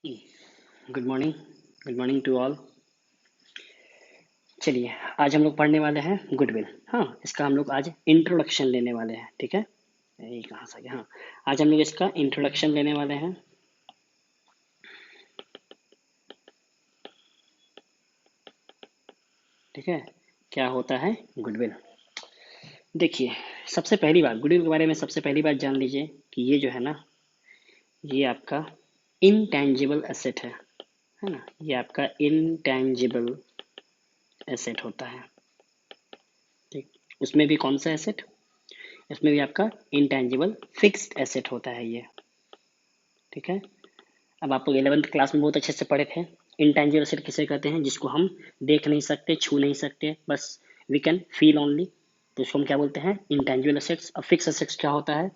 Good morning to all. चलिए, आज हम लोग पढ़ने वाले हैं गुडविल। हाँ, इसका हम लोग आज इंट्रोडक्शन लेने वाले हैं। ठीक है, ये कहाँ से आ गया? हाँ, आज हम लोग इसका इंट्रोडक्शन लेने वाले हैं। ठीक है, क्या होता है गुडविल? देखिए, सबसे पहली बात गुडविल के बारे में सबसे पहली बात जान लीजिए कि ये जो है ना, ये आपका इनटेंजिबल एसेट है ना। ये आपका इनटेंजिबल एसेट होता है। ठीक, उसमें भी कौन सा एसेट? इसमें भी आपका इंटेंजिबल फिक्स्ड एसेट होता है ये। ठीक है, अब आप लोग 11th क्लास में बहुत अच्छे से पढ़े थे। इंटेंजिबल एसेट किसे कहते हैं? जिसको हम देख नहीं सकते, छू नहीं सकते, बस वी कैन फील ओनली, तो उसको हम क्या बोलते हैं? Intangible assets. अब फिक्स एसेट्स क्या होता है?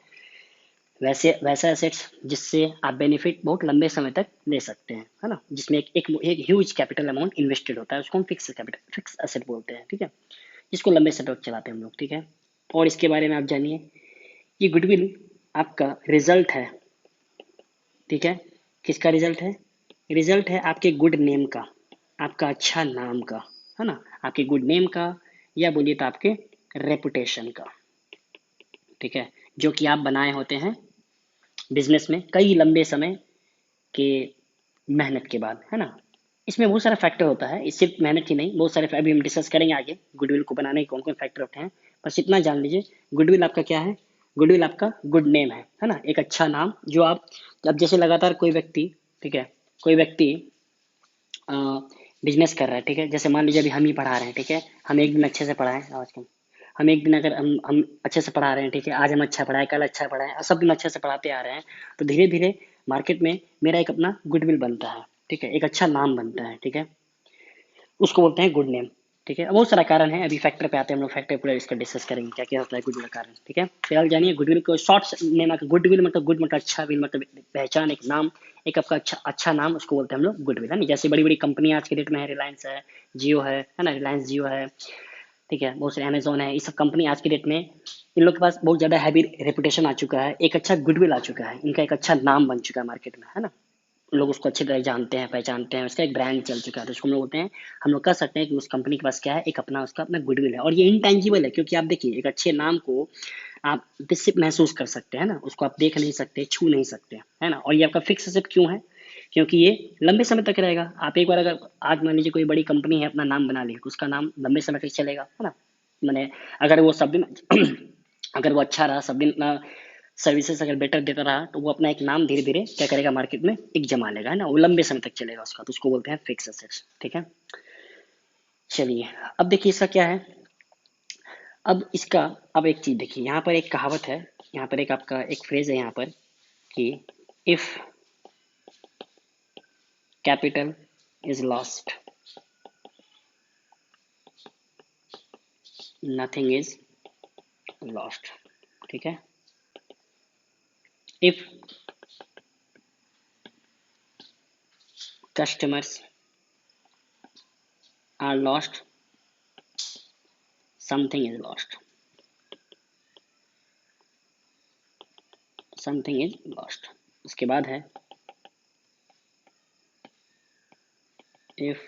वैसा एसेट्स जिससे आप बेनिफिट बहुत लंबे समय तक ले सकते हैं, है ना, जिसमें एक ह्यूज कैपिटल अमाउंट इन्वेस्टेड होता है, उसको हम फिक्स एसेट बोलते हैं। ठीक है, जिसको लंबे समय तक चलाते हैं हम लोग। ठीक है, और इसके बारे में आप जानिए, ये गुडविल आपका रिजल्ट है। ठीक है, किसका रिजल्ट है? रिजल्ट है आपके गुड नेम का, आपका अच्छा नाम का, है ना, आपके गुड नेम का, या बोलिए तो आपके रेपुटेशन का। ठीक है, जो कि आप बनाए होते हैं बिजनेस में कई लंबे समय के मेहनत के बाद, है ना। इसमें बहुत सारा फैक्टर होता है, इस सिर्फ मेहनत ही नहीं, बहुत सारे अभी हम डिस्कस करेंगे आगे गुडविल को बनाने के कौन कौन फैक्टर होते हैं। बस इतना जान लीजिए, गुडविल आपका क्या है? गुडविल आपका गुड नेम है ना, एक अच्छा नाम जो आप, अब जैसे लगातार कोई व्यक्ति, ठीक है, कोई व्यक्ति बिजनेस कर रहा है। ठीक है, जैसे मान लीजिए अभी हम ही पढ़ा रहे हैं। ठीक है, हम एक दिन अच्छे से पढ़ाएं, आज कल हम एक दिन अगर हम अच्छे से पढ़ा रहे हैं, ठीक है, आज हम अच्छा पढ़ाए, कल अच्छा पढ़ाए, और सब दिन अच्छे से पढ़ाते आ रहे हैं, तो धीरे धीरे मार्केट में मेरा एक अपना गुडविल बनता है। ठीक है, एक अच्छा नाम बनता है। ठीक है, उसको बोलते हैं गुड नेम। ठीक है, अब बहुत सारा कारण है, अभी फैक्टर पे आते हैं हम लोग, फैक्टर पूरा इसका डिस्कस करेंगे क्या क्या होता है गुडविल का कारण। ठीक है, फिलहाल जानिए गुडविल को शॉर्ट नेम। गुडविल मतलब गुड मतलब अच्छा, विल मतलब पहचान, एक नाम, एक आपका अच्छा नाम, उसको बोलते हैं हम लोग गुडविल, है ना। जैसे बड़ी बड़ी कंपनी आज के डेट में है, रिलायंस है, जियो है ना, रिलायंस जियो है, ठीक है, बहुत सारे अमेजोन है, ये सब कंपनी आज की डेट में इन लोग के पास बहुत ज्यादा हैवी रेपुटेशन आ चुका है, एक अच्छा गुडविल आ चुका है, इनका एक अच्छा नाम बन चुका है मार्केट में, है ना। लोग उसको अच्छी तरह जानते हैं, पहचानते हैं, उसका एक ब्रांड चल चुका है, तो उसको हम लोग बोलते हैं, हम लोग कह सकते हैं कि उस कंपनी के पास क्या है, एक अपना उसका अपना गुडविल है। और ये इंटेंजिबल है, क्योंकि आप देखिए एक अच्छे नाम को आप सिर्फ महसूस कर सकते हैं ना, उसको आप देख नहीं सकते, छू नहीं सकते, है ना। और ये आपका फिक्स एसेट क्यों है? क्योंकि ये लंबे समय तक रहेगा। आप एक बार अगर आज मान लीजिए कोई बड़ी कंपनी है, अपना नाम बना ली, तो उसका नाम लंबे समय तक चलेगा, है ना। मैंने अगर वो सब दिन अगर वो अच्छा रहा, सब दिन अपना सर्विसेज अगर बेटर देता रहा, तो वो अपना एक नाम धीरे धीरे क्या करेगा, मार्केट में एक जमा लेगा, है ना, वो लंबे समय तक चलेगा उसका, तो उसको बोलते हैं फिक्स एसेट्स। ठीक है, चलिए, अब देखिए इसका क्या है। अब इसका, अब एक चीज देखिए, यहाँ पर एक कहावत है, यहाँ पर एक आपका एक फ्रेज है यहाँ पर कि if capital is lost, nothing is lost. ठीक है, if customers are lost, something is lost, something is lost। उसके बाद है if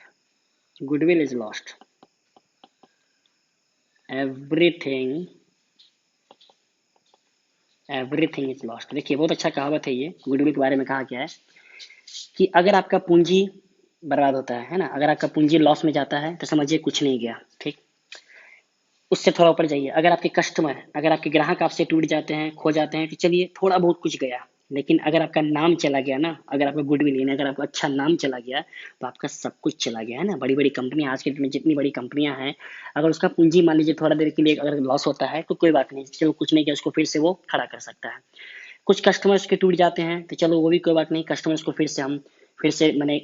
goodwill is lost, everything everything is lost। देखिए बहुत अच्छा कहावत है ये, गुडविल के बारे में कहा गया है कि अगर आपका पूंजी बर्बाद होता है ना, अगर आपका पूंजी लॉस में जाता है, तो समझिए कुछ नहीं गया। ठीक, उससे थोड़ा ऊपर जाइए, अगर आपके कस्टमर, अगर आपके ग्राहक आपसे टूट जाते हैं, खो जाते हैं, तो चलिए थोड़ा बहुत कुछ गया। लेकिन अगर आपका नाम चला गया ना, अगर आपका गुडविल यानी अगर आपका अच्छा नाम चला गया, तो आपका सब कुछ चला गया, है ना। बड़ी बड़ी कंपनियां आज के डेट में जितनी बड़ी कंपनियां हैं, अगर उसका पूंजी मान लीजिए थोड़ा देर के लिए अगर लॉस होता है, तो कोई बात नहीं, चलो कुछ नहीं किया, उसको फिर से वो खड़ा कर सकता है। कुछ कस्टमर्स के टूट जाते हैं, तो चलो वो भी कोई बात नहीं, कस्टमर्स को फिर से हम फिर से मैंने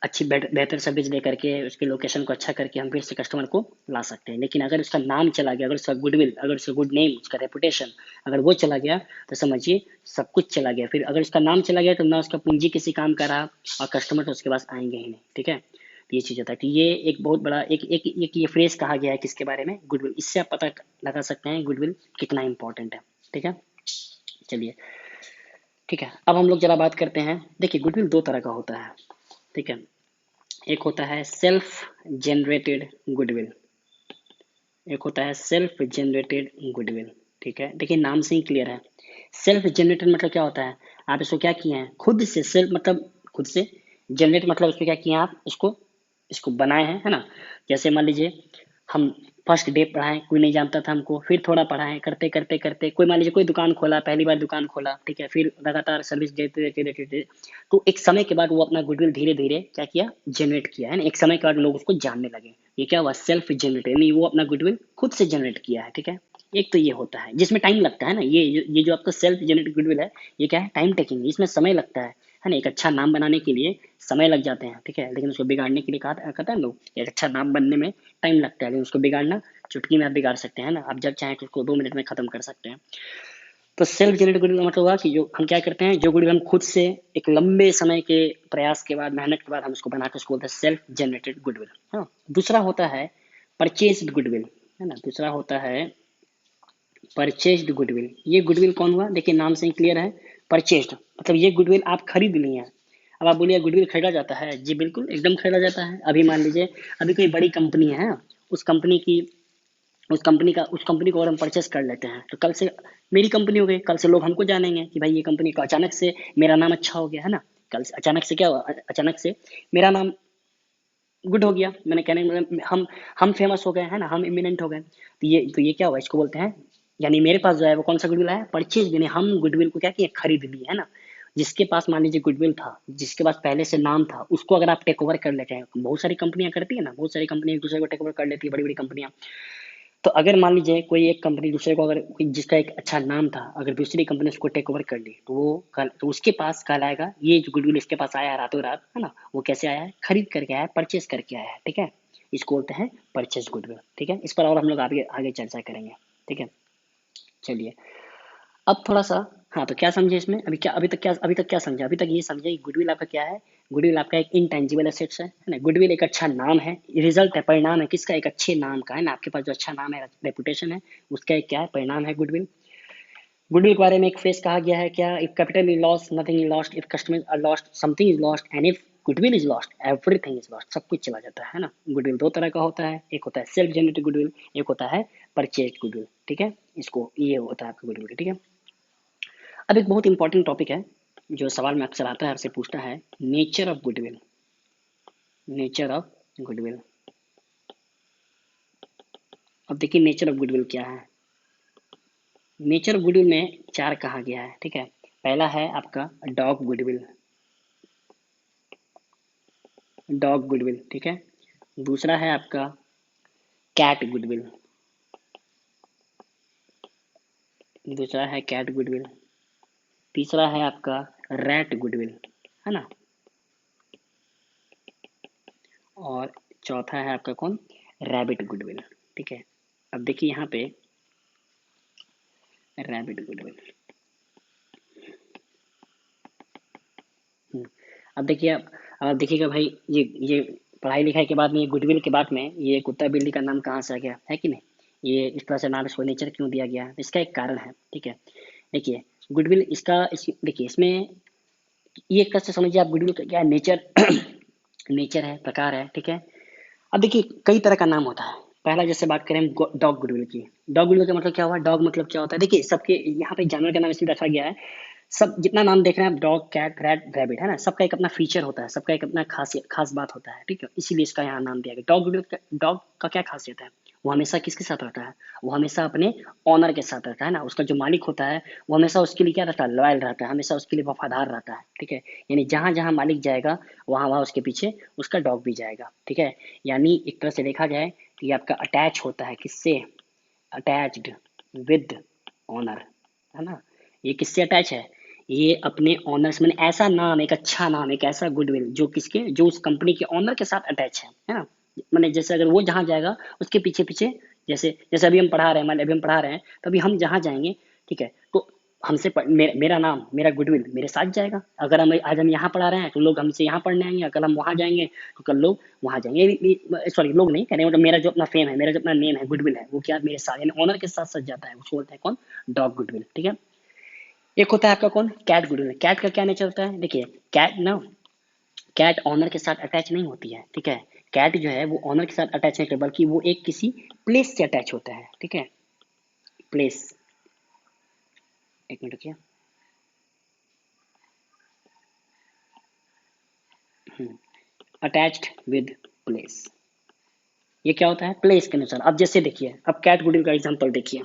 अच्छी बेहतर सर्विस दे करके, उसके लोकेशन को अच्छा करके हम फिर से कस्टमर को ला सकते हैं। लेकिन अगर उसका नाम चला गया, अगर उसका गुडविल, अगर उसका गुड नेम, उसका रेपुटेशन अगर वो चला गया, तो समझिए सब कुछ चला गया। फिर अगर उसका नाम चला गया, तो ना उसका पूंजी किसी काम का रहा, और कस्टमर तो उसके पास आएंगे ही नहीं। ठीक है, तो ये चीज़ होता है। तो ये एक बहुत बड़ा एक ये फ्रेज कहा गया है किसके बारे में? गुडविल। इससे आप पता लगा सकते हैं गुडविल कितना इंपॉर्टेंट है। ठीक है, चलिए, ठीक है, अब हम लोग जरा बात करते हैं। देखिए गुडविल दो तरह का होता है, ठीक है। एक होता है सेल्फ जनरेटेड गुडविल, एक होता है सेल्फ जनरेटेड गुडविल। ठीक है, देखिए नाम से ही क्लियर है। सेल्फ जनरेटेड मतलब क्या होता है, आप इसको क्या किए हैं, खुद से। सेल्फ मतलब खुद से, जनरेट मतलब इसको क्या किए हैं आप, इसको इसको बनाए हैं, है ना। जैसे मान लीजिए हम फर्स्ट डे पढ़ाएं, कोई नहीं जानता था हमको, फिर थोड़ा पढ़ाएं, करते करते करते कोई मान लीजिए कोई दुकान खोला, पहली बार दुकान खोला, ठीक है, फिर लगातार सर्विस देते देते देते देते, तो एक समय के बाद वो अपना गुडविल धीरे धीरे क्या किया, जनरेट किया, है ना। एक समय के बाद लोग उसको जानने लगे। ये क्या हुआ, सेल्फ जनरेटेड, यानी वो अपना गुडविल खुद से जनरेट किया है, ठीक है। एक तो ये होता है जिसमें टाइम लगता है ना, ये जो आपका सेल्फ जनरेटेड गुडविल है, ये क्या है, टाइम टेकिंग, इसमें समय लगता है ना। एक अच्छा नाम बनाने के लिए समय लग जाते हैं, ठीक है, लेकिन उसको बिगाड़ने के लिए कहा कहता है लोग, एक अच्छा नाम बनने में टाइम लगता है, लेकिन उसको बिगाड़ना चुटकी में आप बिगाड़ सकते हैं ना, आप जब चाहें तो उसको 2 मिनट में खत्म कर सकते हैं। तो सेल्फ जनरेटेड गुडविल का मतलब हुआ कि जो हम क्या करते हैं, जो गुडविल हम खुद से एक लंबे समय के प्रयास के बाद, मेहनत के बाद हम उसको बनाकर उसको बोलते हैं सेल्फ जनरेटेड गुडविल। हाँ, दूसरा होता है परचेज्ड गुडविल, है ना। दूसरा होता है परचेज्ड गुडविल। ये गुडविल कौन हुआ, देखिए नाम से ही क्लियर है, परचेज्ड मतलब ये गुडविल आप खरीद लिए हैं। अब आप बोलिए गुडविल खरीदा जाता है, जी बिल्कुल एकदम खरीदा जाता है। अभी मान लीजिए अभी कोई बड़ी कंपनी है, उस कंपनी की उस कंपनी को अगर हम परचेस कर लेते हैं, तो कल से मेरी कंपनी हो गई, कल से लोग हमको जानेंगे कि भाई ये कंपनी का, अचानक से मेरा नाम अच्छा हो गया, है ना। कल से अचानक से क्या हुआ, अचानक से मेरा नाम गुड हो गया, मैंने कहने मतलब हम फेमस हो गए, है ना, हम इमिनेंट हो गए। तो ये क्या हुआ, इसको बोलते हैं, यानी मेरे पास जो है वो कौन सा गुडविल है, परचेज, यानी हम गुडविल को क्या किए, खरीद लिए, है ना। जिसके पास मान लीजिए गुडविल था, जिसके पास पहले से नाम था, उसको अगर आप टेक ओवर कर लेते हैं, बहुत सारी कंपनियां करती है ना, बहुत सारी कंपनियां एक दूसरे को टेक ओवर कर लेती है, बड़ी बड़ी कंपनियां। तो अगर मान लीजिए कोई एक कंपनी दूसरे को, अगर कोई जिसका एक अच्छा नाम था, अगर दूसरी कंपनी उसको टेक ओवर कर ली, तो वो कल तो उसके पास कहलाएगा, ये जो गुडविल इसके पास आया है रातों रात, है ना, वो कैसे आया है, खरीद करके आया है, परचेज करके आया है, ठीक है। इसको बोलते हैं परचेज गुडविल, ठीक है। इस पर और हम लोग आगे आगे चर्चा करेंगे, ठीक है। चलिए, अब थोड़ा सा, हाँ, तो क्या समझे इसमें, अभी तक क्या समझे, अभी तक ये समझे कि गुडविल आपका क्या है। गुडविल आपका एक इंटेंजिबल एसेट्स है ना। गुडविल एक अच्छा नाम है, रिजल्ट है, परिणाम है किसका, एक अच्छे नाम का, है ना। आपके पास जो अच्छा नाम है, रेपुटेशन है, उसका एक क्या है, परिणाम है गुडविल। गुडविल के बारे में एक फ्रेज कहा गया है क्या, if capital is lost nothing is lost, if customer are lost something is lost, and if goodwill is lost everything is lost, सब कुछ चला जाता है ना। गुडविल दो तरह का होता है, एक होता है सेल्फ जनरेटेड गुडविल, एक होता है परचेज गुडविल, ठीक है। इसको ये होता है आपका गुडविल, ठीक है। अब एक बहुत इंपॉर्टेंट टॉपिक है, जो सवाल में अक्सर आता है, आपसे पूछता है, nature of goodwill. Nature of goodwill, अब देखिए नेचर ऑफ गुडविल क्या है। नेचर ऑफ गुडविल में चार कहा गया है, ठीक है। पहला है आपका डॉग गुडविल, डॉग गुडविल, ठीक है। दूसरा है आपका कैट गुडविल, दूसरा है कैट गुडविल। तीसरा है आपका रैट गुडविल, है ना। और चौथा है आपका कौन, रैबिट गुडविल, ठीक है। अब देखिए यहाँ पे रैबिट गुडविल, अब देखिए अब आप देखिएगा भाई, ये पढ़ाई लिखाई के बाद में, ये गुडविल के बाद में, ये कुत्ता बिल्ली का नाम कहाँ से आ गया है कि नहीं। ये इस तरह से नाम इसको नेचर क्यों दिया गया है, इसका एक कारण है, ठीक है। देखिए गुडविल देखिए इसमें ये एक तरह से समझिए आप, गुडविल का क्या है, नेचर नेचर है, प्रकार है, ठीक है। अब देखिए कई तरह का नाम होता है। पहला जैसे बात करें हम डॉग गुडविल की, डॉग गुडविल का मतलब क्या हुआ, डॉग मतलब क्या होता है, देखिए सबके यहाँ पे जानवर का नाम इसलिए रखा गया है, सब जितना नाम देख रहे हैं आप, डॉग कैट रैट रैबिट, है ना, सबका एक अपना फीचर होता है, सबका एक अपना खास बात होता है, ठीक है। इसीलिए इसका यहाँ नाम दिया गया डॉग। डॉग का क्या खासियत है, वो हमेशा किसके साथ रहता है, वो हमेशा अपने ऑनर के साथ रहता है ना। उसका जो मालिक होता है, वो हमेशा उसके लिए क्या रहता है, लॉयल रहता है, हमेशा उसके लिए वफादार रहता है, ठीक है। यानी जहाँ जहाँ मालिक जाएगा, वहाँ वहाँ उसके पीछे उसका डॉग भी जाएगा, ठीक है। यानी एक तरह से देखा जाए तो ये आपका अटैच होता है, किससे, अटैच्ड विद ऑनर, है ना। ये किससे अटैच है, ये अपने ऑनर्स, मैंने ऐसा नाम, एक अच्छा नाम, एक ऐसा गुडविल जो किसके, जो उस कंपनी के ऑनर के साथ अटैच है ना। मैंने जैसे अगर वो जहाँ जाएगा, उसके पीछे पीछे, जैसे जैसे अभी हम पढ़ा रहे हैं, मान अभी हम पढ़ा रहे हैं, तो अभी हम जहाँ जाएंगे, ठीक है, तो मेरा नाम, मेरा गुडविल मेरे साथ जाएगा। अगर हम आज हम यहाँ पढ़ा रहे हैं, तो लोग हमसे यहाँ पढ़ने आएंगे, कल हम वहाँ जाएंगे, तो कल लोग वहाँ जाएंगे। सॉरी, लोग नहीं कह रहे, मतलब मेरा जो अपना फेम है, मेरा जो अपना नेम है, गुडविल है, वो क्या मेरे साथ, यानी ऑनर के साथ सच जाता है, उसको बोलते हैं कौन, डॉग गुडविल, ठीक है। एक होता है आपका कौन, कैट गुडविल। कैट का क्या नेचर होता है, देखिए कैट ना, कैट ऑनर के साथ अटैच नहीं होती है, ठीक है। कैट जो है वो ऑनर के साथ अटैच नहीं करती, बल्कि वो एक किसी प्लेस से अटैच होता है, ठीक है। प्लेस, एक मिनट रुकिए। अटैच्ड विद प्लेस, ये क्या होता है, प्लेस के अनुसार। अब जैसे देखिए, अब कैट गुडविल का एग्जांपल देखिए।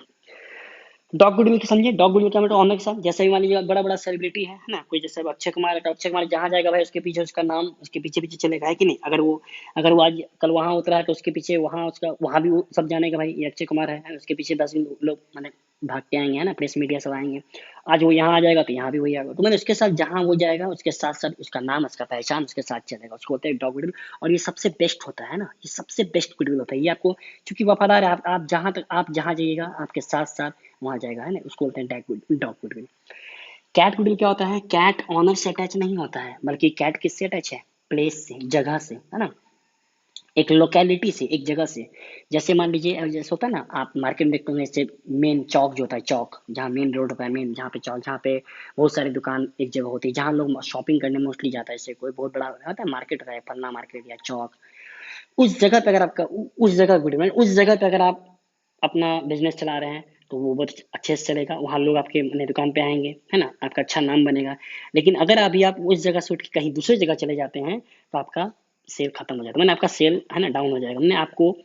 डॉग गुडविल की समझिए, डॉग गुडविल का मतलब ऑनर के साथ, जैसे ही मान लीजिए बड़ा बड़ा सेलिब्रिटी है ना, कोई जैसे अब अक्षय कुमार है, तो अक्षय कुमार जहाँ जाएगा भाई उसके पीछे उसका नाम उसके पीछे पीछे चलेगा, है कि नहीं। अगर वो आज कल वहाँ उतरा है तो उसके पीछे वहाँ उसका वहाँ भी वो सब जानेगा भाई ये अक्षय कुमार है, उसके पीछे 10 लोग मैंने भाग के आएंगे, है ना, प्रेस मीडिया सब आएंगे। आज वो यहाँ आ जाएगा तो यहाँ भी वही आएगा, तो मैंने उसके साथ जहाँ वो जाएगा उसके साथ साथ उसका नाम उसका पहचान उसके साथ चलेगा, उसको बोलते हैं डॉग गुडविल। और ये सबसे बेस्ट होता है ना, ये सबसे बेस्ट गुडविल होता है, ये आपको चूंकि वफादार है, आप जहाँ तक आप जहाँ जाइएगा आपके साथ साथ वहां जाएगा, है ना, उसको बोलते हैं डॉग गुडविल। कैट गुडविल क्या होता है, कैट ऑनर से अटैच नहीं होता है, बल्कि कैट किससे अटैच है, प्लेस से, जगह से, है ना, एक लोकेलिटी से, एक जगह से। जैसे मान लीजिए जैसे होता है ना, आप मार्केट में देखते होंगे, जैसे मेन चौक जो होता है, चौक जहाँ मेन रोड होता है, मेन जहाँ पे चौक, जहाँ पे बहुत सारी दुकान एक जगह होती है, जहाँ लोग शॉपिंग करने मोस्टली जाता है, जैसे कोई बहुत बड़ा होता है मार्केट होता है, पन्ना मार्केट या चौक, उस जगह पे अगर आपका उस जगह गुड, उस जगह पे अगर आप अपना बिजनेस चला रहे हैं तो वो बहुत अच्छे से चलेगा, वहाँ लोग आपके अपने दुकान पे आएंगे, है ना, आपका अच्छा नाम बनेगा। लेकिन अगर अभी आप उस जगह से उठ के कहीं दूसरी जगह चले जाते हैं तो आपका सेल खत्म हो जाता है, मैंने आपका सेल है ना डाउन हो जाएगा। मैंने आपको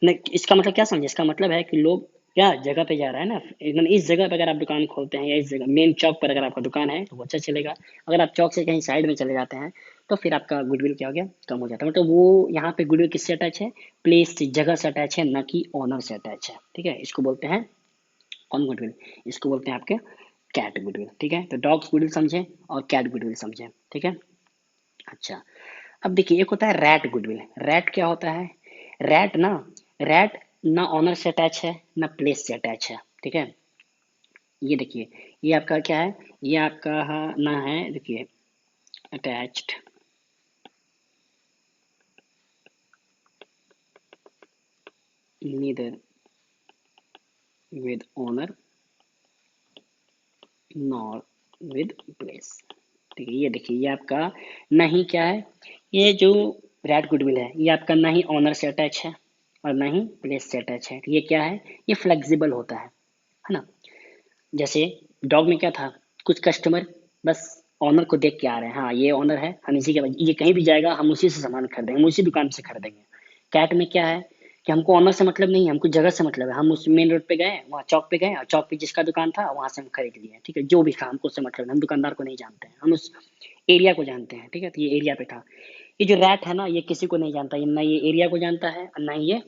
इसका मतलब क्या समझे, इसका मतलब है कि लोग क्या जगह पे जा रहा है ना, मैंने इस जगह पे अगर आप दुकान खोलते हैं या इस जगह मेन चौक पर अगर आपका दुकान है तो वो अच्छा चलेगा। अगर आप चौक से कहीं साइड में चले जाते हैं तो फिर आपका गुडविल क्या हो गया, कम हो जाता है। मतलब वो यहाँ पे गुडविल किससे अटैच है, प्लेस से, जगह से अटैच है, ना कि ऑनर से अटैच है, ठीक है। इसको बोलते हैं कौन गुडविल, इसको बोलते हैं आपके कैट गुडविल, ठीक है। तो डॉग्स गुडविल समझे और कैट गुडविल समझे, ठीक है। अच्छा, अब देखिए एक होता है रैट गुडविल। रैट क्या होता है, रैट ना, रैट ना ऑनर से अटैच है ना प्लेस से अटैच है, ठीक है। ये देखिए, ये आपका क्या है, ये आपका ना है, देखिए attached neither with owner nor with place, ठीक है। ये देखिए, ये आपका नहीं क्या है, ये जो रैट गुडविल है ये आपका ना ही ऑनर से अटैच है और ना ही प्लेस से अटैच है। ये क्या है, ये फ्लेक्सिबल होता है ना। जैसे डॉग में क्या था, कुछ कस्टमर बस ऑनर को देख के आ रहे हैं, हाँ ये ऑनर है, हम इसी के, ये कहीं भी जाएगा हम उसी से सामान खरीदेंगे, हम उसी दुकान से खरीदेंगे। कैट में क्या है कि हमको ऑनर से मतलब नहीं है, हमको जगह से मतलब है, हम उस मेन रोड पे गए, वहाँ चौक पे गए और चौक पे जिसका दुकान था वहां से हम खरीद लिए, ठीक है। जो भी था हमको उससे मतलब है, हम दुकानदार को नहीं जानते हैं, हम उस एरिया को जानते हैं, ठीक है। तो ये एरिया पे था। ये जो रैट है ना, ये किसी को नहीं जानता, ये ना ये एरिया को जानता है और ना ही ये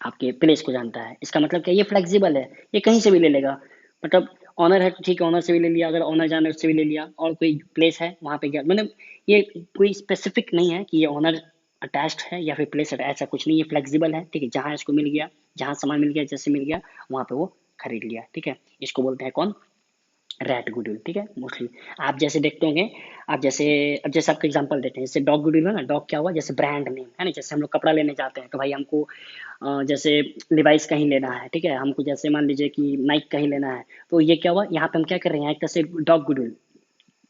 आपके प्लेस को जानता है। इसका मतलब क्या, ये फ्लेक्सिबल है, ये कहीं से भी ले लेगा। मतलब ऑनर है तो ठीक है, ऑनर से भी ले लिया, अगर ऑनर जाना है उससे भी ले लिया, और कोई प्लेस है वहां पे गया, मतलब ये कोई स्पेसिफिक नहीं है कि ये ऑनर अटैच्ड है या फिर प्लेस अटैच, ऐसा कुछ नहीं, ये फ्लेक्सिबल है, ठीक है। जहां इसको मिल गया, जहां सामान मिल गया, जैसे मिल गया वहां पे वो खरीद लिया, ठीक है। इसको बोलते हैं कौन, रैट गुडविल, ठीक है। मोस्टली आप जैसे देखते होंगे, आप जैसे अब जैसे आपका एग्जांपल देते हैं, जैसे डॉग गुडविल है ना, डॉग क्या हुआ, जैसे ब्रांड नेम है ना, जैसे हम लोग कपड़ा लेने जाते हैं तो भाई हमको जैसे लिवाइस कहीं लेना है, ठीक है, हमको जैसे मान लीजिए कि नाइक कहीं लेना है, तो ये क्या हुआ, यहाँ पे हम क्या कर रहे हैं, एक तरह से डॉग गुडविल,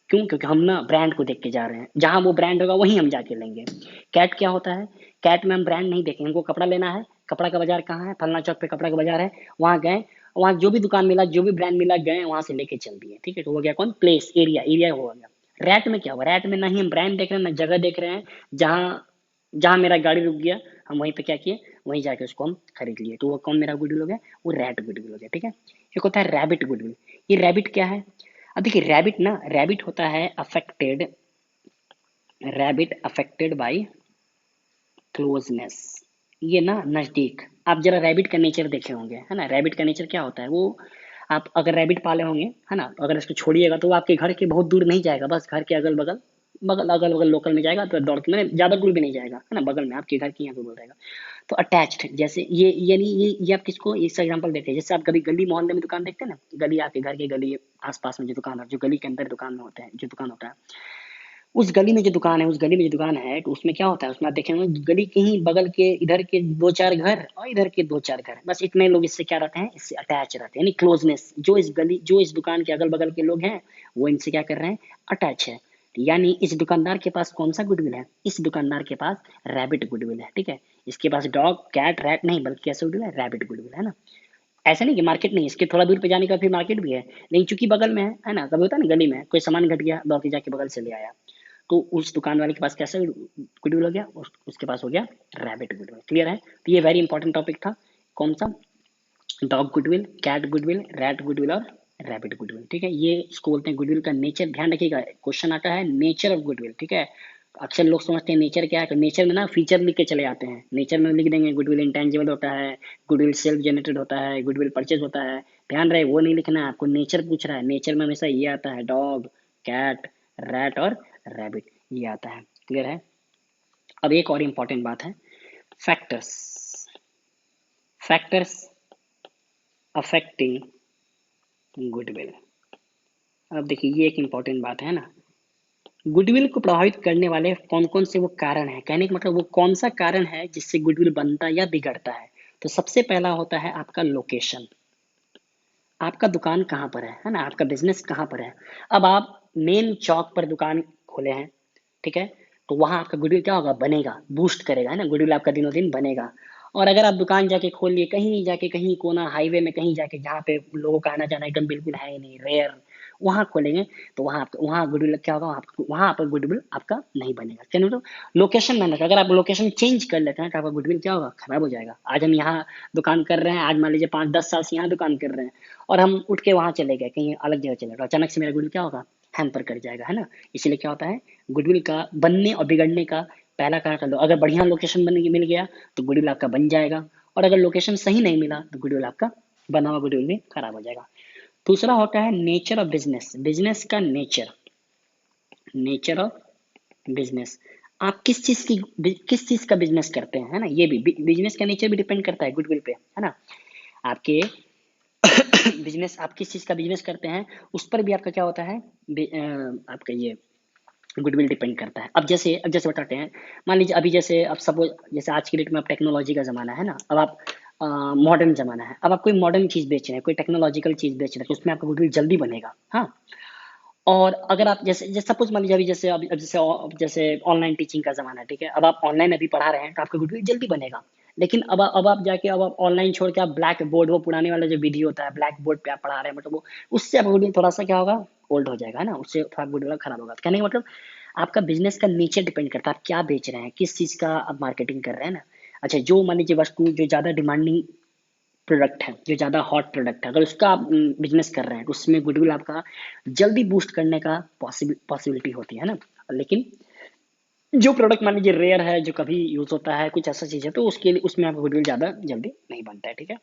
क्यों, क्योंकि हम ना ब्रांड को देख के जा रहे हैं, जहां वो ब्रांड होगा वहीं हम जाके लेंगे। कैट क्या होता है, कैट में हम ब्रांड नहीं देखेंगे, हमको कपड़ा लेना है, कपड़ा का बाजार कहाँ है, फलना चौक पे कपड़ा का बाजार है, वहां गए, वहां जो भी दुकान मिला, जो भी ब्रांड मिला, गए वहां से लेके चल दिए, ठीक है। तो हो गया कौन, प्लेस, एरिया, एरिया हो गया। रैट में क्या हुआ, रैट में ना ही हम ब्रांड देख रहे हैं ना जगह देख रहे हैं, जहाँ जहाँ मेरा गाड़ी रुक गया हम वहीं पे क्या किए, वहीं जाके उसको हम खरीद लिए, तो वो कौन मेरा गुडविल हो गया, वो रैट गुडविल हो गया, ठीक है। एक होता है रैबिट गुडविल। ये रैबिट क्या है, अब देखिए रैबिट ना, रैबिट होता है affected, rabbit affected by closeness, ये ना नजदीक। आप जरा रैबिट का नेचर देखे होंगे, है ना, रैबिट का नेचर क्या होता है, वो आप अगर रैबिट पाले होंगे, है ना, तो अगर इसको छोड़िएगा तो वो आपके घर के बहुत दूर नहीं जाएगा, बस घर के अगल बगल, अगल बगल लोकल में जाएगा, तो दौड़ के मैंने ज्यादा दूर भी नहीं जाएगा, है ना, बगल में आपके घर के यहाँ पे बोल रहेगा। तो अटैच्ड, जैसे ये यानी ये आप किसको इसका एग्जांपल देते हैं, जैसे आप कभी गली मोहल्ले में दुकान देखते हैं ना, गली आपके घर के गली आसपास में जो दुकान है, जो गली के अंदर दुकान में होते हैं, जो दुकान होता है, उस गली में जो दुकान है, उस गली में जो दुकान है, तो उसमें क्या होता है, उसमें आप देखेंगे गली के ही बगल के इधर के 2-4 घर और इधर के 2-4 घर, बस इतने लोग इससे क्या रहते हैं, इससे अटैच रहते हैं, यानी क्लोजनेस। जो इस दुकान के अगल बगल के लोग हैं, वो इनसे क्या कर रहे हैं, अटैच है। यानी इस दुकानदार के पास कौन सा गुडविल है, इस दुकानदार के पास रैबिट गुडविल है, ठीक है। इसके पास डॉग कैट रैट नहीं, बल्कि कैसे गुडविल है, रैबिट गुडविल है ना। ऐसा नहीं कि मार्केट नहीं, इसके थोड़ा दूर पे जाने का फिर मार्केट भी है, लेकिन चूंकि बगल में है ना, कभी होता है ना गली में कोई सामान घट गया, दौड़ के जाके बगल से ले आया, तो उस दुकान वाले के पास कैसे गुडविल हो गया, उसके पास हो गया रैबिट गुडविल। क्लियर है, तो ये वेरी इंपॉर्टेंट टॉपिक था। कौन सा, dog goodwill, cat goodwill, rat goodwill और रैबिट गुडविल, ठीक है। ये इसको बोलते हैं गुडविल का नेचर। ध्यान रखिएगा, क्वेश्चन आता है नेचर ऑफ गुडविल, ठीक है। अक्सर लोग समझते हैं नेचर क्या है, तो नेचर में ना फीचर लिख के चले आते हैं, नेचर में लिख देंगे गुडविल इंटेंजिबल होता है, गुडविल सेल्फ जनरेटेड होता है, गुडविल परचेज होता है। ध्यान रहे वो नहीं लिखना है आपको, नेचर पूछ रहा है, नेचर में हमेशा ये आता है, डॉग कैट रैट और रैबिट, ये आता है। क्लियर है। अब एक और इम्पॉर्टेंट बात है, फैक्टर्स, फैक्टर्स अफेक्टिंग गुडविल। अब देखिए ये एक इम्पॉर्टेंट बात है ना, गुडविल को प्रभावित करने वाले कौन कौन से वो कारण है, कहने का मतलब वो कौन सा कारण है जिससे गुडविल बनता या बिगड़ता है। तो सबसे पहला होता है आपका लोकेशन, आपका दुकान कहाँ पर है ना, आपका बिजनेस कहाँ पर है। अब आप मेन चौक पर दुकान खोले हैं, ठीक है, तो वहां आपका गुडविल क्या होगा, बनेगा, बूस्ट करेगा, है ना, गुडविल आपका दिनों दिन बनेगा। और अगर आप दुकान जाके खोल लिए कहीं जाके, कहीं कोना हाईवे में कहीं जाके, जहाँ पे लोगों का आना जाना एकदम बिल्कुल है ही नहीं, रेयर, वहां खोलेंगे, तो वहां गुडविल क्या होगा, वहां पर गुडविल आपका नहीं बनेगा। चलिए, तो लोकेशन मैंने, अगर आप लोकेशन चेंज कर लेते हैं तो आपका गुडविल क्या होगा, खराब हो जाएगा। आज हम यहाँ दुकान कर रहे हैं, आज मान लीजिए 5-10 साल से यहाँ दुकान कर रहे हैं, और हम उठ के वहां चले गए, कहीं अलग जगह चले गए, अचानक से मेरा गुडविल क्या होगा, हैम्पर कर जाएगा, है ना। इसलिए क्या होता है, गुडविल का बनने और बिगड़ने का पहला कारण कर लो, अगर बढ़िया लोकेशन बन मिल गया तो गुडविल आपका बन जाएगा, और अगर लोकेशन सही नहीं मिला तो गुडविल आपका बना हुआ गुडविल भी खराब हो जाएगा। दूसरा होता है नेचर ऑफ बिजनेस, बिजनेस का नेचर, नेचर ऑफ बिजनेस। आप किस चीज का बिजनेस करते हैं, है ना, ये भी बिजनेस का नेचर भी डिपेंड करता है गुडविल पे, है ना। आपके बिजनेस, आप किस चीज का बिजनेस करते हैं उस पर भी आपका क्या होता है, आपका ये गुडविल डिपेंड करता है। अब जैसे बताते हैं, मान लीजिए अभी जैसे अब सपोज, जैसे आज की डेट में अब टेक्नोलॉजी का ज़माना है ना, अब आप मॉडर्न ज़माना है, अब आप कोई मॉडर्न चीज़ बेच रहे हैं, कोई टेक्नोलॉजिकल चीज़ बेच रहे हैं, तो उसमें आपका गुडविल जल्दी बनेगा, हाँ। और अगर आप जैसे जैसे सपोज मान लीजिए अभी जैसे अब जैसे ऑनलाइन टीचिंग का ज़माना है, ठीक है, अब आप ऑनलाइन अभी पढ़ा रहे हैं तो आपका गुडविल जल्दी बनेगा। लेकिन अब आप जाके, अब आप ऑनलाइन छोड़ के आप ब्लैक बोर्ड, वो पुराने वाला जो विधि होता है, ब्लैक बोर्ड पे आप पढ़ा रहे हैं, मतलब वो उससे आपका गुडविल थोड़ा सा क्या होगा, ओल्ड हो जाएगा, है ना, उससे थोड़ा गुडविल खराब होगा। तो कहने का मतलब आपका बिजनेस का नेचर डिपेंड करता है, आप क्या बेच रहे हैं, किस चीज़ का आप मार्केटिंग कर रहे हैं ना। अच्छा, जो मान लीजिए वस्तु जो ज़्यादा डिमांडिंग प्रोडक्ट है, जो ज़्यादा हॉट प्रोडक्ट है, अगर उसका आप बिजनेस कर रहे हैं तो उसमें गुडविल आपका जल्दी बूस्ट करने का पॉसिबिलिटी होती है ना। लेकिन जो प्रोडक्ट मान लीजिए रेयर है, जो कभी यूज होता है, कुछ ऐसा चीज़ है, तो उसके लिए उसमें आपका गुडविल ज़्यादा जल्दी नहीं बनता है, ठीक है।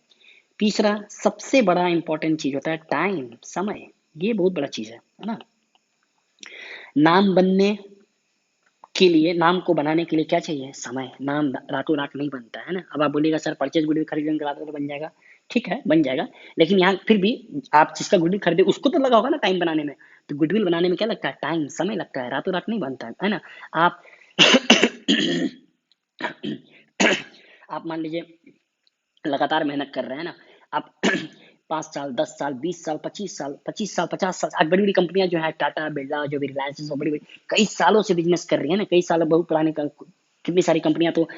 तीसरा सबसे बड़ा इंपॉर्टेंट चीज़ होता है टाइम, समय। ये बहुत बड़ा चीज़ है ना। नाम बनने के लिए, नाम को बनाने के लिए क्या चाहिए, समय। नाम रातों रात नहीं बनता है ना। अब आप बोलिएगा सर परचेज गुडविल खरीदेंगे रातों रात बन जाएगा, ठीक है बन जाएगा, लेकिन यहाँ फिर भी आप जिसका गुडविल खरीदे उसको तो लगा होगा ना टाइम बनाने में। तो गुडविल बनाने में क्या लगता है, टाइम, समय लगता है, रातों रात नहीं बनता है ना। आप आप मान लीजिए लगातार मेहनत कर रहे हैं ना, आप 5 साल 10 साल 20 साल 25 साल 25 साल 50 साल, आज बड़ी बड़ी कंपनियां जो है टाटा बिरला, जो भी रिलायंस, बड़ी बड़ी कई सालों से बिजनेस कर रही है ना, कई साल, बहुत पुराने कितनी सारी कंपनियां तो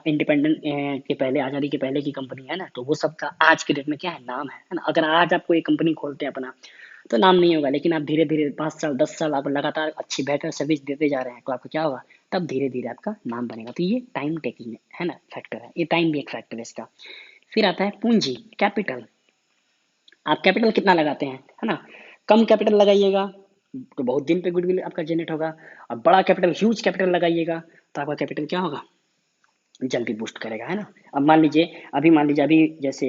इंडिपेंडेंट के पहले, आज़ादी के पहले की कंपनी है ना, तो वो सब का आज के डेट में क्या है, नाम है ना। अगर आज आप कोई कंपनी खोलते हैं अपना, तो नाम नहीं होगा, लेकिन आप धीरे धीरे 5 साल 10 साल आप लगातार अच्छी बेहतर सर्विस देते जा रहे हैं, तो आपको क्या होगा, तब धीरे धीरे आपका नाम बनेगा। तो ये टाइम टेकिंग है ना, फैक्टर है, ये टाइम भी एक फैक्टर है इसका। फिर आता है पूंजी, कैपिटल। आप कैपिटल कितना लगाते हैं, है ना। कम कैपिटल लगाइएगा तो बहुत दिन पे गुडविल आपका जनरेट होगा, और बड़ा कैपिटल, ह्यूज कैपिटल लगाइएगा तो आपका कैपिटल क्या होगा, जल्दी बूस्ट करेगा, है ना। अब मान लीजिए अभी जैसे,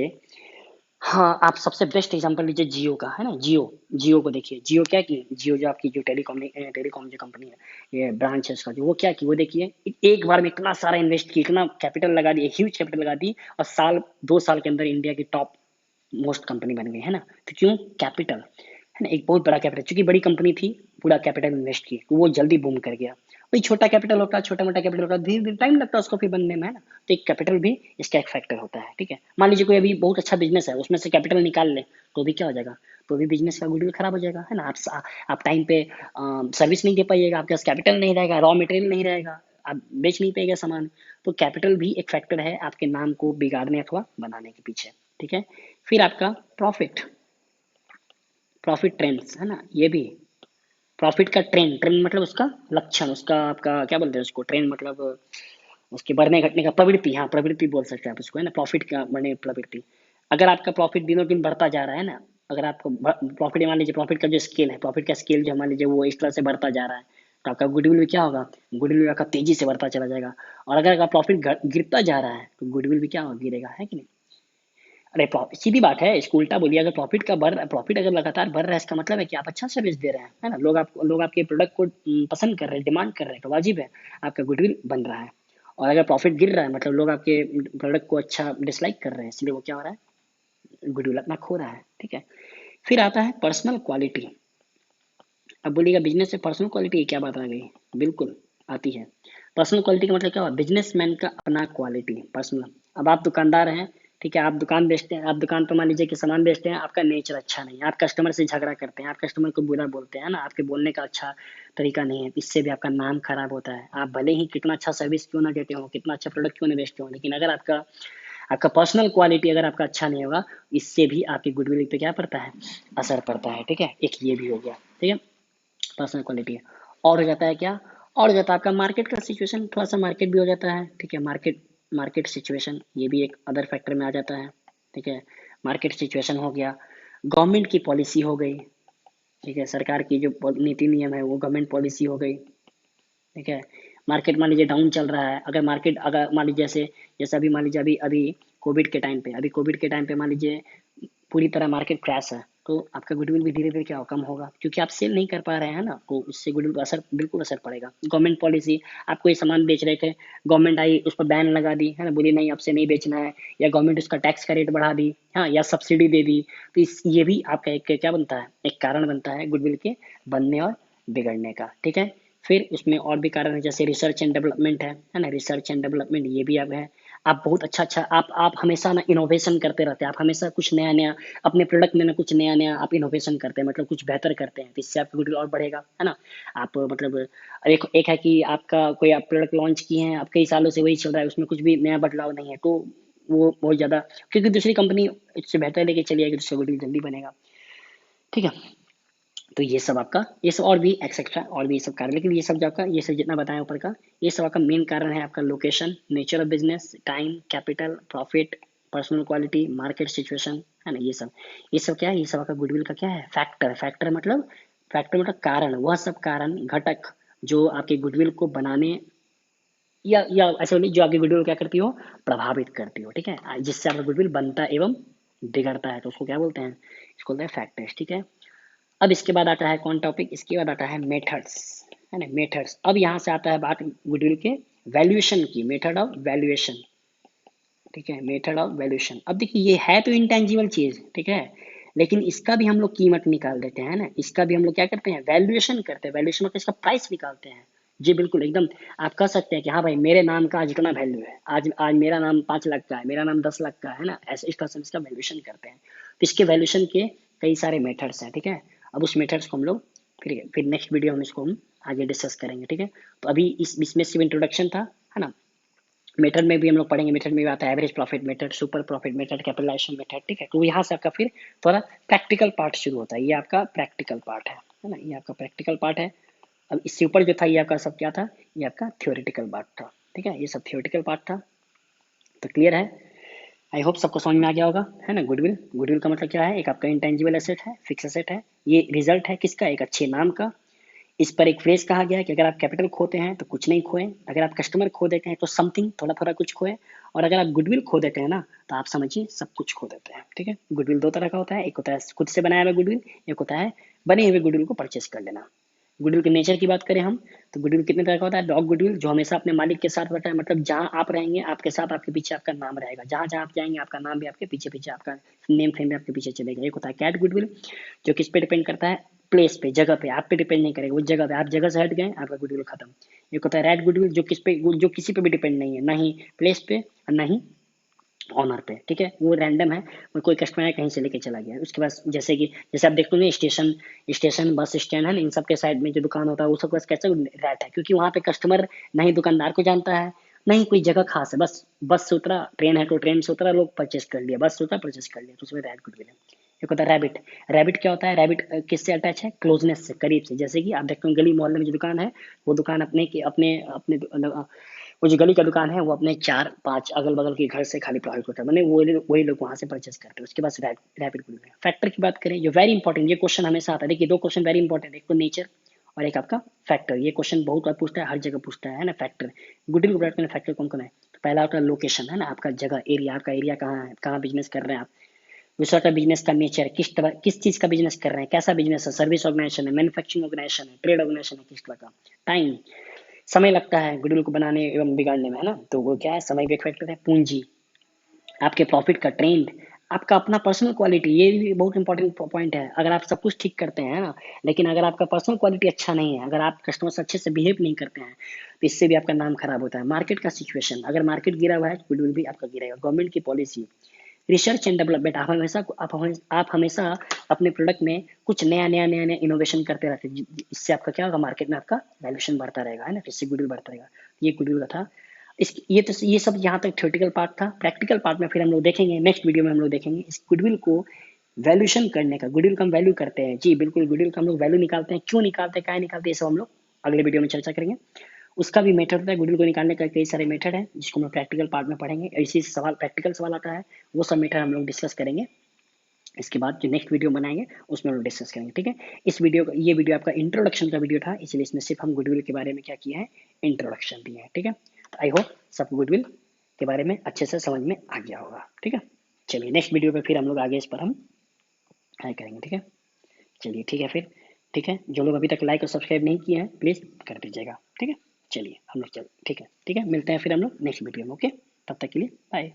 हाँ, आप सबसे बेस्ट एग्जांपल लीजिए जियो का, है ना। जियो को देखिए, जियो क्या की, जियो जो आपकी जो टेलीकॉम जो कंपनी है, ये ब्रांच है उसका, जो वो क्या की, वो देखिए एक बार में इतना सारा इन्वेस्ट किया, इतना कैपिटल लगा दी, ह्यूज कैपिटल लगा दी, और 2 साल के अंदर इंडिया की टॉप मोस्ट कंपनी बन गई, है ना। तो क्यों, कैपिटल। है ना, एक बहुत बड़ा कैपिटल, चूंकि बड़ी कंपनी थी, पूरा कैपिटल इन्वेस्ट की तो वो जल्दी बूम कर गया। वही छोटा कैपिटल होता है, छोटा मोटा कैपिटल होता है, धीरे धीरे टाइम लगता है उसको फिर बनने में, है ना। तो एक कैपिटल भी इसका एक फैक्टर होता है, ठीक है। मान लीजिए कोई अभी बहुत अच्छा बिजनेस है, उसमें से कैपिटल निकाल ले तो भी क्या हो जाएगा, तो भी बिजनेस का गुडविल खराब हो जाएगा, है ना। आप टाइम पे सर्विस नहीं दे पाइएगा, आपके पास कैपिटल नहीं रहेगा, रॉ मटेरियल नहीं रहेगा, आप बेच नहीं पाएगा सामान। तो कैपिटल भी एक फैक्टर है आपके नाम को बिगाड़ने अथवा बनाने के पीछे, ठीक है। फिर आपका प्रॉफिट, प्रॉफिट ट्रेंड्स, है ना, ये भी प्रॉफिट का ट्रेंड, ट्रेंड मतलब उसका लक्षण, उसका आपका क्या बोलते हैं उसको, ट्रेंड मतलब उसके बढ़ने घटने का प्रवृत्ति, हाँ प्रवृत्ति बोल सकते हैं आप उसको, है ना, प्रॉफिट का बढ़ने प्रवृत्ति। अगर आपका प्रॉफिट दिनों दिन बढ़ता जा रहा है ना, अगर आपको प्रॉफिट, मान लीजिए प्रॉफिट का जो स्केल है, प्रॉफिट का स्केल जो मान लीजिए वो इस तरह से बढ़ता जा रहा है, तो आपका गुडविल भी क्या होगा, गुडविल भी आपका तेजी से बढ़ता चला जाएगा। और अगर आपका प्रॉफिट गिरता जा रहा है तो गुडविल भी क्या होगा, गिरेगा, है कि नहीं। अरे सीधी बात है, इसको उल्टा बोलिए, अगर प्रॉफिट अगर लगातार बढ़ रहा है, इसका मतलब है कि आप अच्छा सर्विस दे रहे हैं, है ना, लोग आपके प्रोडक्ट को पसंद कर रहे हैं, डिमांड कर रहे हैं, तो वाजिब है आपका गुडविल बन रहा है। और अगर प्रॉफिट गिर रहा है मतलब लोग आपके प्रोडक्ट को अच्छा डिसलाइक कर रहे हैं, इसलिए वो क्या हो रहा है, गुडविल अपना खो रहा है, ठीक है। फिर आता है पर्सनल क्वालिटी। अब बोलिएगा बिजनेस से पर्सनल क्वालिटी की क्या बात आ गई, बिल्कुल आती है। पर्सनल क्वालिटी का मतलब क्या हुआ, बिजनेसमैन का अपना क्वालिटी पर्सनल। अब आप दुकानदार हैं, ठीक है, आप दुकान बेचते हैं, आप दुकान पर मान लीजिए कि सामान बेचते हैं, आपका नेचर अच्छा नहीं है, आप कस्टमर से झगड़ा करते हैं, आप कस्टमर को बुरा बोलते हैं ना, आपके बोलने का अच्छा तरीका नहीं है, इससे भी आपका नाम खराब होता है। आप भले ही कितना अच्छा सर्विस क्यों ना देते हो, कितना अच्छा प्रोडक्ट क्यों ना बेचते हो, लेकिन अगर आपका आपका पर्सनल क्वालिटी अगर आपका अच्छा नहीं होगा, इससे भी आपकी गुडविल पे क्या पड़ता है, असर पड़ता है, ठीक है। एक ये भी हो गया, ठीक है, पर्सनल क्वालिटी है। और हो जाता है क्या, और हो जाता है आपका मार्केट का सिचुएशन, थोड़ा सा मार्केट भी हो जाता है, ठीक है। मार्केट मार्केट सिचुएशन ये भी एक अदर फैक्टर में आ जाता है, ठीक है। मार्केट सिचुएशन हो गया, गवर्नमेंट की पॉलिसी हो गई, ठीक है, सरकार की जो नीति नियम है वो गवर्नमेंट पॉलिसी हो गई, ठीक है। मार्केट मान लीजिए डाउन चल रहा है, अगर मार्केट अगर मान लीजिए जैसे जैसे अभी मान लीजिए अभी अभी कोविड के टाइम पे मान लीजिए पूरी तरह मार्केट क्रैश है, तो आपका गुडविल भी धीरे धीरे क्या कम होगा, क्योंकि आप सेल नहीं कर पा रहे हैं ना, तो उससे गुडविल पर असर, बिल्कुल असर पड़ेगा। गवर्नमेंट पॉलिसी, आप कोई सामान बेच रहे थे, गवर्नमेंट आई उस पर बैन लगा दी, है ना, बोली नहीं आपसे नहीं बेचना है, या गवर्नमेंट उसका टैक्स का रेट बढ़ा दी, हाँ, या सब्सिडी दे दी, तो इस ये भी आपका एक क्या बनता है, एक कारण बनता है गुडविल के बनने और बिगड़ने का, ठीक है। फिर उसमें और भी कारण है, जैसे रिसर्च एंड डेवलपमेंट है ना, रिसर्च एंड डेवलपमेंट ये भी अब है। आप बहुत अच्छा आप हमेशा ना इनोवेशन करते रहते हैं, आप हमेशा कुछ नया नया अपने प्रोडक्ट में ना कुछ नया नया आप इनोवेशन करते हैं, मतलब कुछ बेहतर करते हैं, तो इससे आपका गुडविल और बढ़ेगा, है ना। आप मतलब एक एक है कि आपका कोई आप प्रोडक्ट लॉन्च किए हैं, आप कई सालों से वही चल रहा है, उसमें कुछ भी नया बदलाव नहीं है, तो वो बहुत ज़्यादा, क्योंकि दूसरी कंपनी इससे बेहतर लेके चली आएगी, तो उससे गुडविल जल्दी बनेगा, ठीक है। तो ये सब आपका, ये सब और भी एक्सेट्रा और भी ये सब कारण, लेकिन ये सब जो आपका, ये सब जितना बताया ऊपर का, ये सब आपका मेन कारण है आपका location, nature of business, time, capital, profit, personal quality, market situation, है ना, ये सब क्या है, ये सब आपका गुडविल का क्या है, फैक्टर मतलब कारण, वह सब कारण घटक जो आपके गुडविल को बनाने या ऐसे बोलिए जो आपके गुडविल को क्या करती हो, प्रभावित करती हो, ठीक है, जिससे आपका गुडविल बनता एवं बिगड़ता है, तो उसको क्या बोलते हैं, इसको बोलते हैं फैक्टर्स, ठीक है। अब इसके बाद आता है कौन टॉपिक, इसके बाद आता है मेथड्स, है ना, मेथड्स। अब यहाँ से आता है बात गुडविल के वैल्यूएशन की, मेथड ऑफ वैल्यूएशन, ठीक है, मेथड ऑफ वैल्यूएशन। अब देखिए ये है तो इंटेंजिबल चीज, ठीक है, लेकिन इसका भी हम लोग कीमत निकाल देते हैं ना, इसका भी हम लोग क्या करते हैं, वैल्यूएशन करते हैं, वैल्यूएशन मतलब इसका प्राइस निकालते हैं। जी बिल्कुल एकदम, आप कह सकते हैं कि हाँ भाई मेरे नाम का आज इतना वैल्यू है, आज आज मेरा नाम 5 लाख का है, मेरा नाम 10 लाख का है ना, ऐसे इस तरह से हम इसका वैल्यूएशन करते हैं। तो इसके वैल्यूएशन के कई सारे मेथड्स हैं, ठीक है। अब उस मेथड्स को हम लोग फिर नेक्स्ट वीडियो में इसको हम आगे डिस्कस करेंगे, ठीक है। तो अभी इसमें सिर्फ इंट्रोडक्शन था, है ना। मेथड में भी हम लोग पढ़ेंगे, मेथड में भी आता है average profit method, super profit method, capitalization method, ठीक है। तो यहाँ से आपका फिर थोड़ा प्रैक्टिकल पार्ट शुरू होता है, ये आपका प्रैक्टिकल पार्ट है ना, ये आपका प्रैक्टिकल पार्ट है। अब इससे ऊपर जो था ये आपका सब क्या था, ये आपका थियोरेटिकल पार्ट था, ठीक है, ये सब थियोरेटिकल पार्ट था। तो क्लियर है, आई होप सबको समझ में आ गया होगा, है ना। गुडविल, गुडविल का मतलब क्या है, एक आपका इंटेंजिबल एसेट है, फिक्स एसेट है, ये रिजल्ट है किसका, एक अच्छे नाम का। इस पर एक फ्रेज कहा गया है कि अगर आप कैपिटल खोते हैं तो कुछ नहीं खोए, अगर आप कस्टमर खो देते हैं तो समथिंग थोड़ा थोड़ा कुछ खोए, और अगर आप गुडविल खो देते हैं ना तो आप समझिए सब कुछ खो देते हैं, ठीक है। गुडविल दो तरह का होता है, एक होता है खुद से बनाया हुआ गुडविल, एक होता है बने हुए गुडविल को परचेस कर लेना। गुडविल के नेचर की बात करें हम, तो गुडविल कितने तरह का होता है? डॉग गुडविल, जो हमेशा अपने मालिक के साथ रहता है, मतलब जहाँ आप रहेंगे आपके साथ आपके पीछे आपका नाम रहेगा, जहाँ जहाँ आप जाएंगे आपका नाम भी आपके पीछे पीछे, आपका नेम फ्रेम भी आपके पीछे चलेगा। एक होता है कैट गुडविल, जो किस पे डिपेंड करता है? प्लेस पे, जगह पे, आप पे डिपेंड नहीं करेगा, उस जगह पे, आप जगह से हट गए आपका गुडविल खत्म। एक होता है रैट गुडविल, जो किस पे, जो किसी पे भी डिपेंड नहीं है, ना ही प्लेस पे और ना ही ऑनर पे, ठीक है, वो रैंडम है, वो कोई कस्टमर है कहीं से लेके चला गया। उसके बाद जैसे कि जैसे आप देखते होंगे स्टेशन, बस स्टैंड है ना, इन सब के साइड में जो दुकान होता है वो सब बस कैसे रैट है, क्योंकि वहाँ पे कस्टमर ना ही दुकानदार को जानता है, ना ही कोई जगह खास है, बस बस से उतरा, ट्रेन है तो ट्रेन से उतरा, लोग परचेस कर लिया, बस से उतरा परचेस कर लिया, तो उसमें रैट गुडविल है। एक होता है रैबिट। रैबिट क्या होता है? रैबिट किससे अटैच है? क्लोजनेस से, करीब से। जैसे कि आप देखते हो गली मोहल्ले में जो दुकान है, वो दुकान अपने अपने अपने वो जो गली का दुकान है वो अपने 4-5 अगल बगल के घर से खाली प्रभावित होता है, मैंने वही लोग वहां से परचेस करते हैं। उसके बाद रैपिड ग्रोथ। फैक्टर की बात करें, जो वेरी इंपॉर्टेंट, ये क्वेश्चन हमेशा आता है, देखिए 2 क्वेश्चन वेरी इंपॉर्टेंट, एक तो नेचर और एक आपका फैक्टर। ये क्वेश्चन बहुत बार पूछता है, हर जगह पूछता है ना, फैक्टर। गुडविल को प्रोडक्ट में फैक्टर कौन कौन है? तो पहला होता है लोकेशन, है ना, आपका जगह, एरिया, आपका एरिया कहाँ है, कहाँ बिजनेस कर रहे हैं आप। दूसरा होता है बिजनेस का नेचर, किस चीज का बिजनेस कर रहे हैं, कैसा बिजनेस है, सर्विस ऑर्गेनाइजेशन है, मैन्युफैक्चरिंग ऑर्गेनाइजेशन है, ट्रेड ऑर्गेनाइजेशन है, किस तरह का। टाइम, समय लगता है गुडविल को बनाने एवं बिगाड़ने में, है ना, तो वो क्या है, समय भी एक फैक्टर है। पूंजी, आपके प्रॉफिट का ट्रेंड, आपका अपना पर्सनल क्वालिटी, ये भी बहुत इंपॉर्टेंट पॉइंट है। अगर आप सब कुछ ठीक करते हैं ना, लेकिन अगर आपका पर्सनल क्वालिटी अच्छा नहीं है, अगर आप कस्टमर से अच्छे से बिहेव नहीं करते हैं, तो इससे भी आपका नाम खराब होता है। मार्केट का सिचुएशन, अगर मार्केट गिरा हुआ है तो गुडविल भी आपका गिरेगा। गवर्नमेंट की पॉलिसी, रिसर्च एंड डेवलपमेंट, आप हमेशा अपने प्रोडक्ट में कुछ नया इनोवेशन करते रहते हैं, इससे आपका क्या होगा, मार्केट में आपका वैल्यूएशन बढ़ता रहेगा, है ना, इससे गुडविल बढ़ता रहेगा। ये गुडविल का था। इस ये सब यहाँ तक थ्योरेटिकल पार्ट था। प्रैक्टिकल पार्ट में फिर हम लोग देखेंगे, नेक्स्ट वीडियो में हम लोग देखेंगे इस गुडविल को वैल्यूएशन करने का। गुडविल का हम वैल्यू करते हैं जी, बिल्कुल, गुडविल का हम लोग वैल्यू निकालते हैं, क्यों निकालते हैं, क्या निकालते हैं, ये सब हम लोग अगले वीडियो में चर्चा करेंगे। उसका भी मेथड होता है, गुडविल को निकालने का कई सारे मेथड है, जिसको हम प्रैक्टिकल पार्ट में पढ़ेंगे। इसी सवाल, प्रैक्टिकल सवाल आता है, वो सब मेथड हम लोग डिस्कस करेंगे। इसके बाद जो नेक्स्ट वीडियो बनाएंगे उसमें हम लोग डिस्कस करेंगे, ठीक है। ये वीडियो आपका इंट्रोडक्शन का वीडियो था, इसलिए इसमें सिर्फ हम गुडविल के बारे में क्या किया है, इंट्रोडक्शन दिया है, ठीक है। तो आई होप सब गुडविल के बारे में अच्छे से समझ में आ गया होगा, ठीक है। चलिए नेक्स्ट वीडियो पे फिर हम लोग आगे इस पर हम ट्राई करेंगे, ठीक है। चलिए ठीक है फिर, ठीक है, जो लोग अभी तक लाइक और सब्सक्राइब नहीं किए हैं प्लीज़ कर दीजिएगा, ठीक है। चलिए हम लोग चल, ठीक है, मिलते हैं फिर हम लोग नेक्स्ट वीडियो में, ओके। तब तक के लिए बाय।